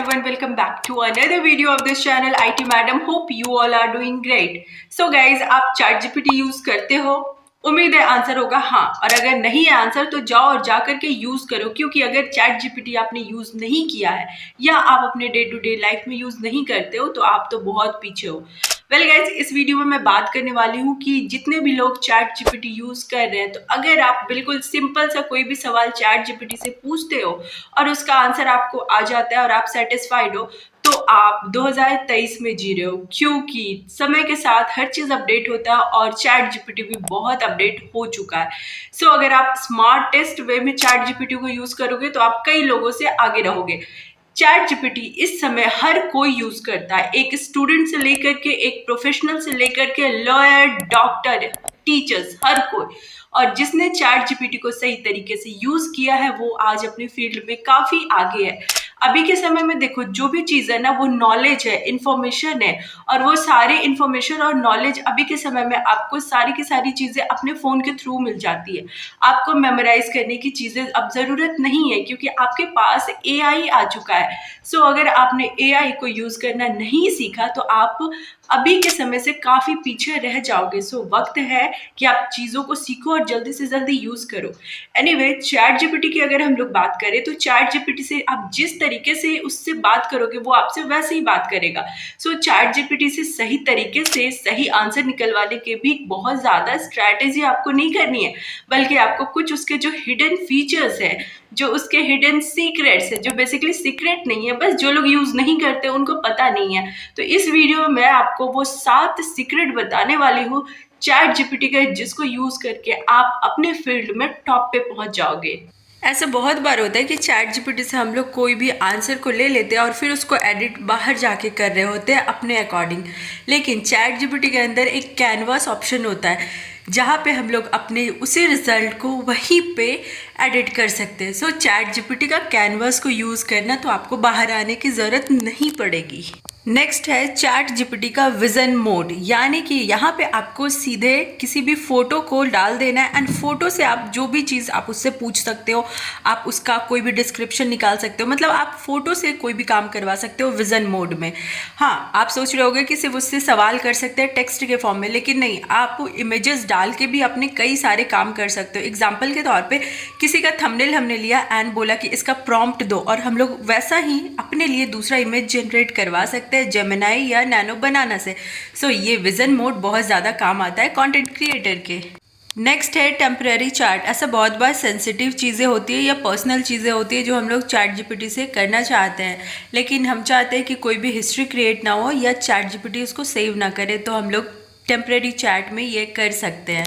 everyone, welcome back to another video of this channel IT Madam. Hope you all are doing great. So guys, आप ChatGPT use करते हो? उम्मीद है answer होगा हाँ, और अगर नहीं है आंसर तो जाओ और जा करके यूज करो, क्योंकि अगर ChatGPT आपने यूज नहीं किया है या आप अपने डे टू डे लाइफ में यूज नहीं करते हो तो आप तो बहुत पीछे हो। वेल गाइज, इस वीडियो में मैं बात करने वाली हूँ कि जितने भी लोग ChatGPT यूज कर रहे हैं, तो अगर आप बिल्कुल सिंपल सा कोई भी सवाल ChatGPT से पूछते हो और उसका आंसर आपको आ जाता है और आप सेटिस्फाइड हो, तो आप 2023 में जी रहे हो, क्योंकि समय के साथ हर चीज अपडेट होता है और ChatGPT भी बहुत अपडेट हो चुका है। सो अगर आप स्मार्टेस्ट वे में ChatGPT को यूज करोगे तो आप कई लोगों से आगे रहोगे। ChatGPT इस समय हर कोई यूज करता है, एक स्टूडेंट से लेकर के एक प्रोफेशनल से लेकर के लॉयर, डॉक्टर, टीचर्स, हर कोई। और जिसने ChatGPT को सही तरीके से यूज किया है वो आज अपनी फील्ड में काफी आगे है। अभी के समय में देखो, जो भी चीज है ना वो नॉलेज है, इंफॉर्मेशन है, और वो सारी इंफॉर्मेशन और नॉलेज अभी के समय में आपको सारी की सारी चीजें अपने फोन के थ्रू मिल जाती है। आपको मेमोराइज करने की चीजें अब जरूरत नहीं है, क्योंकि आपके पास AI आ चुका है। सो अगर आपने AI को यूज करना नहीं सीखा तो आप अभी के समय से काफी पीछे रह जाओगे। सो वक्त है कि आप चीजों को सीखो और जल्दी से जल्दी यूज करो। एनीवे, ChatGPT की अगर हम लोग बात करें तो ChatGPT से आप जिस तरीके से उससे बात करोगे वो आपसे वैसे ही बात करेगा। सो ChatGPT से सही तरीके से सही आंसर निकलवाने के भी बहुत ज्यादा स्ट्रैटेजी आपको नहीं करनी है, बल्कि आपको कुछ उसके जो हिडन फीचर्स है, जो उसके हिडन सीक्रेट्स है, जो बेसिकली सीक्रेट नहीं है, बस जो लोग यूज नहीं करते उनको पता नहीं है, तो इस वीडियो में मैं आपको वो 7 सीक्रेट बताने वाली हूँ ChatGPT का, जिसको यूज करके आप अपने फील्ड में टॉप पे पहुंच जाओगे। ऐसा बहुत बार होता है कि ChatGPT से हम लोग कोई भी आंसर को ले लेते हैं और फिर उसको एडिट बाहर जाके कर रहे होते हैं अपने अकॉर्डिंग, लेकिन ChatGPT के अंदर एक कैनवास ऑप्शन होता है जहाँ पे हम लोग अपने उसी रिजल्ट को वहीं पे एडिट कर सकते हैं। सो ChatGPT का कैनवास को यूज़ करना तो आपको बाहर आने की ज़रूरत नहीं पड़ेगी। नेक्स्ट है ChatGPT का विजन मोड, यानी कि यहाँ पे आपको सीधे किसी भी फोटो को डाल देना है एंड फोटो से आप जो भी चीज़ आप उससे पूछ सकते हो, आप उसका कोई भी डिस्क्रिप्शन निकाल सकते हो, मतलब आप फोटो से कोई भी काम करवा सकते हो विजन मोड में। हाँ, आप सोच रहे होगे कि सिर्फ उससे सवाल कर सकते हैं टेक्स्ट के फॉर्म में, लेकिन नहीं, आप इमेजेस डाल के भी अपने कई सारे काम कर सकते हो। एग्जाम्पल के तौर पर किसी का थंबनेल हमने लिया एंड बोला कि इसका प्रॉम्प्ट दो, और हम लोग वैसा ही अपने लिए दूसरा इमेज जनरेट करवा सकते हैं जेमिनाई या नैनो बनाना से। सो ये विजन मोड बहुत ज़्यादा काम आता है कंटेंट क्रिएटर के। नेक्स्ट है टेम्पररी चार्ट। ऐसा बहुत बार सेंसिटिव चीज़ें होती है या पर्सनल चीज़ें होती है जो हम लोग ChatGPT से करना चाहते हैं, लेकिन हम चाहते हैं कि कोई भी हिस्ट्री क्रिएट ना हो या ChatGPT उसको सेव ना करे, तो हम लोग टेम्पररी चार्ट में ये कर सकते हैं।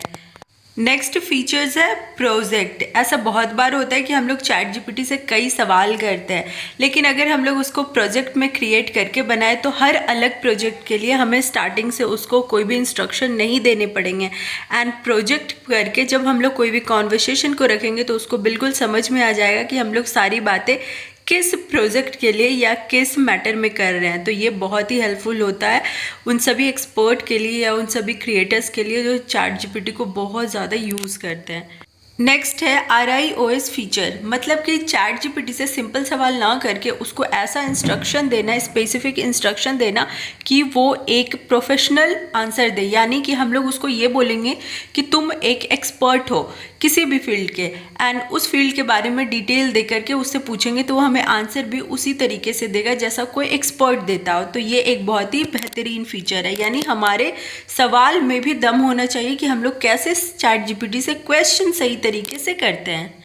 नेक्स्ट फीचर्स है प्रोजेक्ट। ऐसा बहुत बार होता है कि हम लोग ChatGPT से कई सवाल करते हैं, लेकिन अगर हम लोग उसको प्रोजेक्ट में क्रिएट करके बनाए तो हर अलग प्रोजेक्ट के लिए हमें स्टार्टिंग से उसको कोई भी इंस्ट्रक्शन नहीं देने पड़ेंगे। एंड प्रोजेक्ट करके जब हम लोग कोई भी कॉन्वर्सेशन को रखेंगे तो उसको बिल्कुल समझ में आ जाएगा कि हम लोग सारी बातें किस प्रोजेक्ट के लिए या किस मैटर में कर रहे हैं। तो ये बहुत ही हेल्पफुल होता है उन सभी एक्सपर्ट के लिए या उन सभी क्रिएटर्स के लिए जो ChatGPT को बहुत ज़्यादा यूज़ करते हैं। नेक्स्ट है RIOS फीचर, मतलब कि ChatGPT से सिंपल सवाल ना करके उसको ऐसा इंस्ट्रक्शन देना, स्पेसिफिक इंस्ट्रक्शन देना कि वो एक प्रोफेशनल आंसर दे, यानी कि हम लोग उसको ये बोलेंगे कि तुम एक एक्सपर्ट हो किसी भी फील्ड के, एंड उस फील्ड के बारे में डिटेल दे करके उससे पूछेंगे तो वो हमें आंसर भी उसी तरीके से देगा जैसा कोई एक्सपर्ट देता हो। तो ये एक बहुत ही बेहतरीन फीचर है, यानी हमारे सवाल में भी दम होना चाहिए कि हम लोग कैसे ChatGPT से क्वेश्चन सही तरीके से करते हैं।